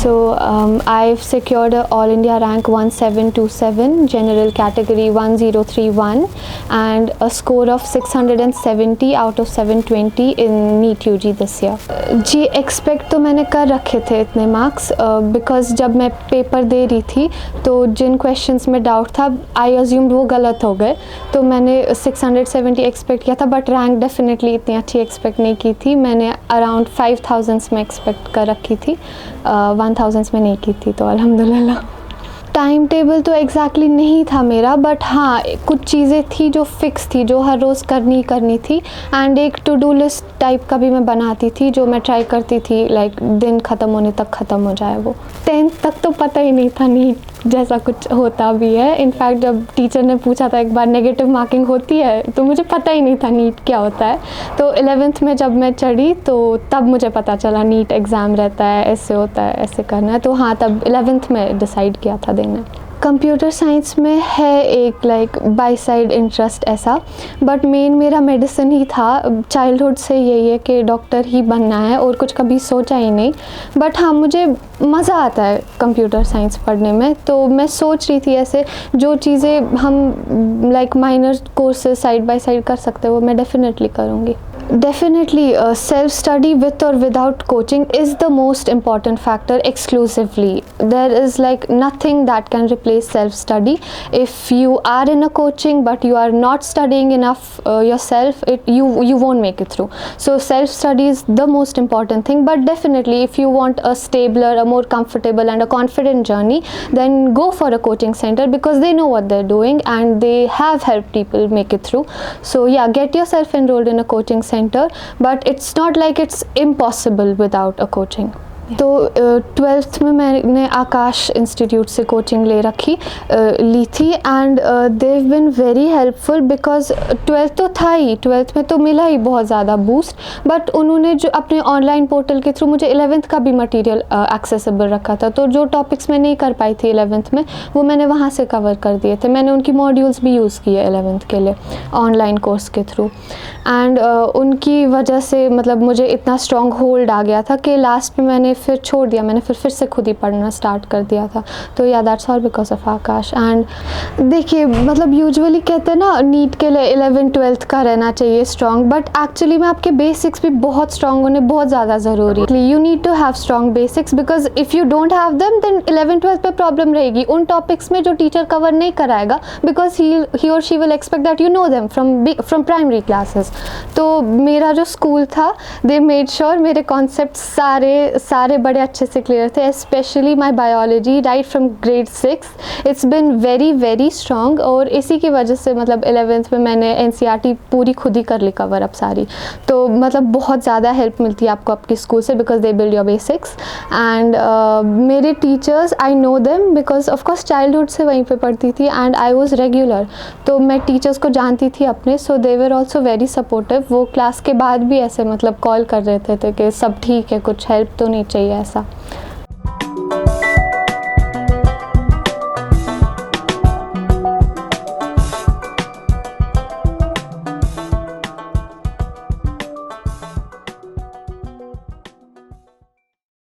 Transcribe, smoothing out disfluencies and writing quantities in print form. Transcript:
I've secured a All India rank 1727, general category 1031, and a score of 670 out of 720 in NEET UG this year. जी expect तो मैंने कर रखे थे इतने मार्क्स, बिकॉज जब मैं पेपर दे रही थी तो जिन क्वेश्चंस में डाउट था आई अज्यूम्ड वो गलत हो गए, तो मैंने 670 एक्सपेक्ट किया था, बट रैंक डेफिनेटली इतनी अच्छी एक्सपेक्ट नहीं की थी। मैंने अराउंड 5000 में एक्सपेक्ट कर रखी थी, 1000 में नहीं की थी, तो अल्हम्दुलिल्लाह। टाइम टेबल तो एग्जैक्टली नहीं था मेरा, बट हाँ कुछ चीज़ें थी जो फिक्स थी, जो हर रोज़ करनी थी, एंड एक टू डू लिस्ट टाइप का भी मैं बनाती थी जो मैं ट्राई करती थी, लाइक दिन ख़त्म होने तक ख़त्म हो जाए वो। 10th तक तो पता ही नहीं था नीट जैसा कुछ होता भी है। इनफैक्ट जब टीचर ने पूछा था एक बार नेगेटिव मार्किंग होती है, तो मुझे पता ही नहीं था नीट क्या होता है। तो 11th में जब मैं चढ़ी तो तब मुझे पता चला नीट एग्ज़ाम रहता है, ऐसे होता है, ऐसे करना है। तो हाँ, तब 11th में डिसाइड किया था देना। कंप्यूटर साइंस में है एक लाइक बाई साइड इंटरेस्ट ऐसा, बट मेन मेरा मेडिसिन ही था। चाइल्डहुड से यही है कि डॉक्टर ही बनना है और कुछ कभी सोचा ही नहीं। बट हाँ, मुझे मज़ा आता है कंप्यूटर साइंस पढ़ने में, तो मैं सोच रही थी ऐसे जो चीज़ें हम like minor courses side by side कर सकते हैं वो मैं डेफिनेटली करूँगी। Definitely, self-study with or without coaching is the most important factor exclusively. There is like nothing that can replace self-study. If you are in a coaching but you are not studying enough yourself, you won't make it through. So self-study is the most important thing. But definitely, if you want a stabler, a more comfortable and a confident journey, then go for a coaching center because they know what they're doing and they have helped people make it through. So yeah, get yourself enrolled in a coaching center. But it's not like it's impossible without a coaching. तो 12th में मैंने आकाश institute से coaching ली थी, and they've been very helpful because 12th तो था ही, 12th में तो मिला ही बहुत ज़्यादा बूस्ट, बट उन्होंने जो अपने ऑनलाइन पोर्टल के थ्रू मुझे 11th का भी मटेरियल एक्सेसिबल रखा था। तो जो टॉपिक्स मैं नहीं कर पाई थी 11th में वो मैंने वहाँ से कवर कर दिए थे। मैंने उनकी मॉड्यूल्स भी यूज़ किए 11th के लिए ऑनलाइन कोर्स के थ्रू, एंड उनकी वजह से मतलब मुझे इतना स्ट्रॉन्ग होल्ड आ गया था कि लास्ट में मैंने फिर छोड़ दिया, मैंने फिर से खुद ही पढ़ना स्टार्ट कर दिया था। तो या that's all because of Akash. And देखिए मतलब यूजुअली कहते हैं ना नीट के लिए 11th 12th का रहना चाहिए स्ट्रॉन्ग, बट एक्चुअली में आपके बेसिक्स भी बहुत स्ट्रॉन्ग होने बहुत ज़्यादा ज़रूरी है। You need to have strong basics because if you don't have them then 11th 12th पे प्रॉब्लम रहेगी उन टॉपिक्स में जो टीचर कवर नहीं कराएगा, बिकॉज ही और she will expect that you know them from primary classes. तो मेरा जो स्कूल था दे मेड श्योर मेरे कॉन्सेप्ट सारे बड़े अच्छे से क्लियर थे, specially my biology right from grade 6 it's been very strong. और इसी की वजह से मतलब 11th में मैंने NCERT पूरी खुद ही कर ली कवर अब सारी। तो मतलब बहुत ज़्यादा हेल्प मिलती है आपको आपके स्कूल से because they build your basics. And मेरे teachers I know them because of course childhood से वहीं पे पढ़ती थी एंड आई वॉज रेगुलर, तो मैं टीचर्स को जानती थी अपने, सो दे वर ऑल्सो वेरी सपोर्टिव। वो क्लास के बाद भी ऐसे मतलब कॉल कर रहे थे कि सब ठीक है, कुछ हेल्प तो नहीं चाहिए ऐसा।